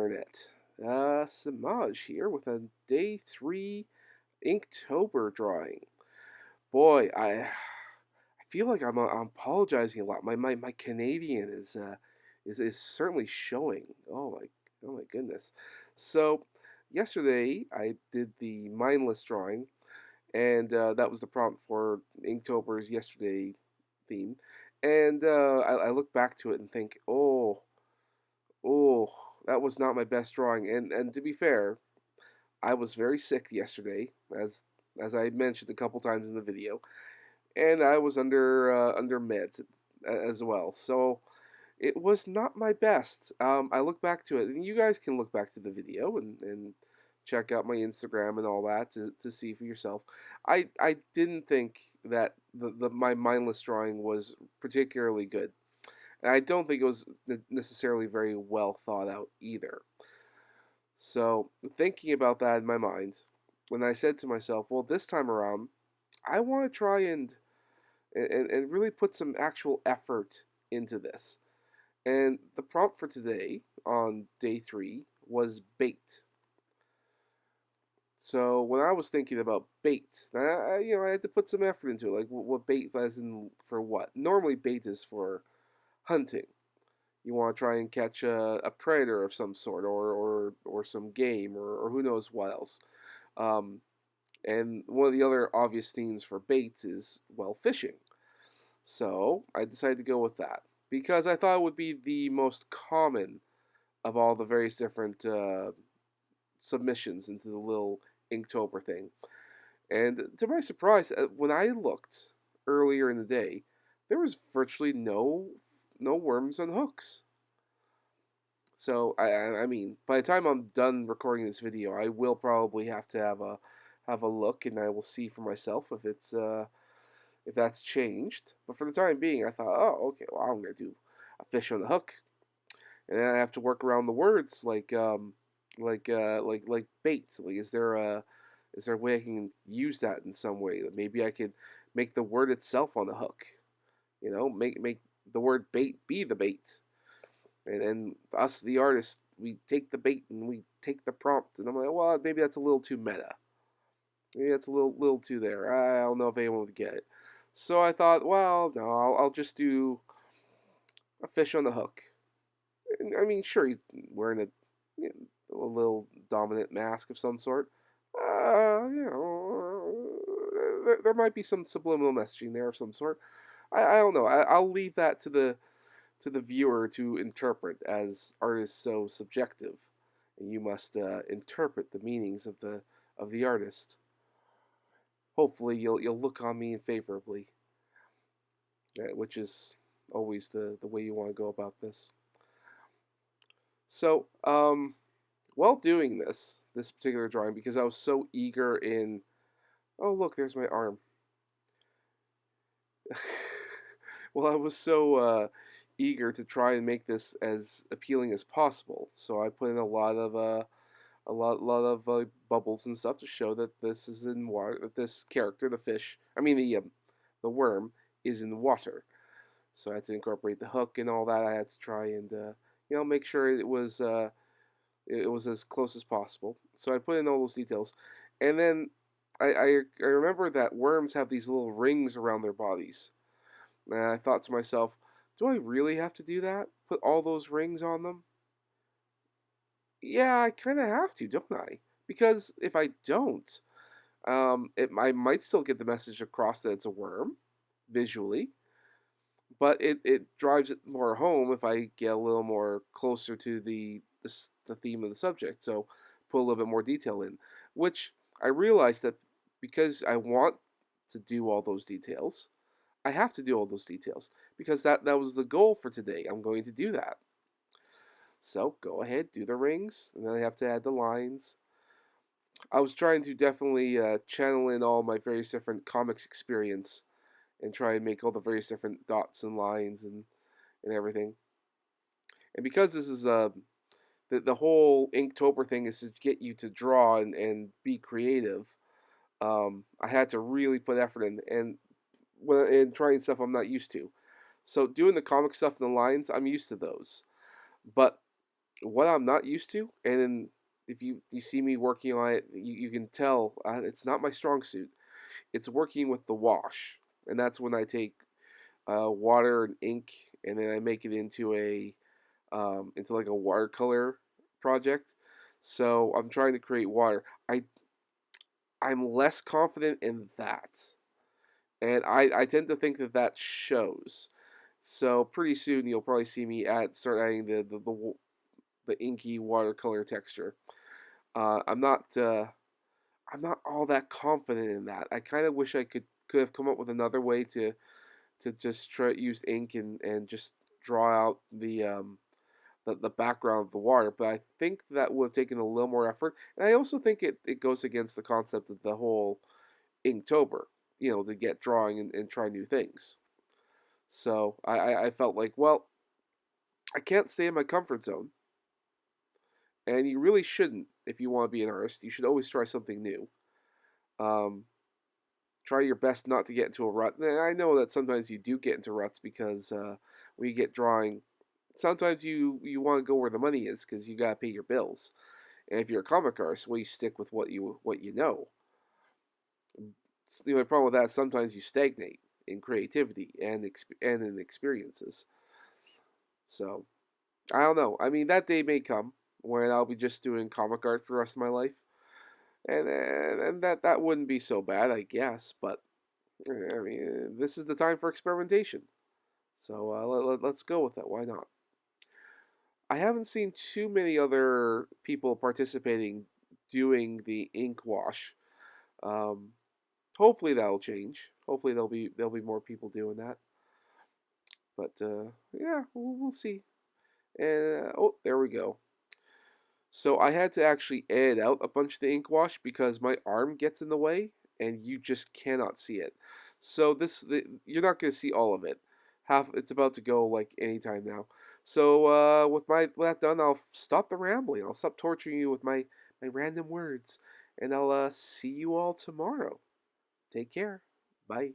internet. Samaj here with a day 3 Inktober drawing. Boy, I feel like I'm apologizing a lot. My Canadian is certainly showing. Oh my goodness. So yesterday I did the mindless drawing, and that was the prompt for Inktober's yesterday theme. And I look back to it and think, oh, that was not my best drawing. And to be fair, I was very sick yesterday, as I mentioned a couple times in the video, and I was under meds as well. So it was not my best. I look back to it, and you guys can look back to the video and check out my Instagram and all that to see for yourself. I didn't think that my mindless drawing was particularly good. And I don't think it was necessarily very well thought out either. So, thinking about that in my mind, when I said to myself, well, this time around, I want to try and really put some actual effort into this. And the prompt for today on day 3 was bait. So when I was thinking about bait, I had to put some effort into it. Like what bait as in for what? Normally bait is for hunting. You want to try and catch a predator of some sort, or some game, or who knows what else. Um, and one of the other obvious themes for baits is, well, fishing. So I decided to go with that because I thought it would be the most common of all the various different submissions into the little Inktober thing. And to my surprise, when I looked earlier in the day, there was virtually no worms on hooks. So I mean, by the time I'm done recording this video, I will probably have to have a look, and I will see for myself if that's changed. But for the time being, I thought, oh, okay, well, I'm gonna do a fish on the hook, and then I have to work around the words like baits. Like, is there a way I can use that in some way? Maybe I could make the word itself on the hook. Make the word bait be the bait. And us, the artists, we take the bait and we take the prompt. And I'm like, well, maybe that's a little too meta. Maybe that's a little too there. I don't know if anyone would get it. So I thought, well, no, I'll just do a fish on the hook. And, I mean, sure, he's wearing a little dominant mask of some sort. There might be some subliminal messaging there of some sort. I don't know. I'll leave that to the viewer to interpret, as art is so subjective, and you must interpret the meanings of the artist. Hopefully, you'll look on me favorably, which is always the way you want to go about this. So, while doing this particular drawing, because I was so eager in, oh look, there's my arm. Well, I was so eager to try and make this as appealing as possible, so I put in a lot of bubbles and stuff to show that this is in water. That this character, the fish, I mean the worm, is in water. So I had to incorporate the hook and all that. I had to try and make sure it was as close as possible. So I put in all those details, and then I remember that worms have these little rings around their bodies. And I thought to myself, do I really have to do that? Put all those rings on them? Yeah, I kind of have to, don't I? Because if I don't, I might still get the message across that it's a worm, visually, but it drives it more home if I get a little more closer to the theme of the subject. So put a little bit more detail in, which I realized that because I want to do all those details, I have to do all those details because that was the goal for today. I'm going to do that. So go ahead, do the rings, and then I have to add the lines. I was trying to definitely channel in all my various different comics experience and try and make all the various different dots and lines and everything. And because this is the whole Inktober thing is to get you to draw and be creative, I had to really put effort in and trying stuff I'm not used to. So doing the comic stuff and the lines, I'm used to those. But what I'm not used to, and then if you see me working on it, you can tell it's not my strong suit. It's working with the wash, and that's when I take water and ink, and then I make it into like a watercolor project. So I'm trying to create water. I'm less confident in that, and I tend to think that that shows. So pretty soon you'll probably see me start adding the inky watercolor texture. Uh, I'm not uh, I'm not all that confident in that. I kind of wish I could have come up with another way to just try use ink and just draw out the background of the water. But I think that would have taken a little more effort. And I also think it goes against the concept of the whole Inktober, to get drawing and try new things. So I felt like, well, I can't stay in my comfort zone. And you really shouldn't if you want to be an artist. You should always try something new. Um, Try your best not to get into a rut. And I know that sometimes you do get into ruts because when you get drawing, sometimes you want to go where the money is because you gotta pay your bills. And if you're a comic artist, well, you stick with what you know. The only problem with that is sometimes you stagnate in creativity and in experiences. So I don't know. I mean, that day may come when I'll be just doing comic art for the rest of my life, and that wouldn't be so bad, I guess. But I mean, this is the time for experimentation. So let's go with that. Why not? I haven't seen too many other people participating doing the ink wash. Um, Hopefully that'll change. Hopefully there'll be more people doing that. But yeah, we'll see. And oh, there we go. So I had to actually edit out a bunch of the ink wash because my arm gets in the way and you just cannot see it. So you're not going to see all of it. Half it's about to go like anytime now. So with that done, I'll stop the rambling. I'll stop torturing you with my random words, and I'll see you all tomorrow. Take care. Bye.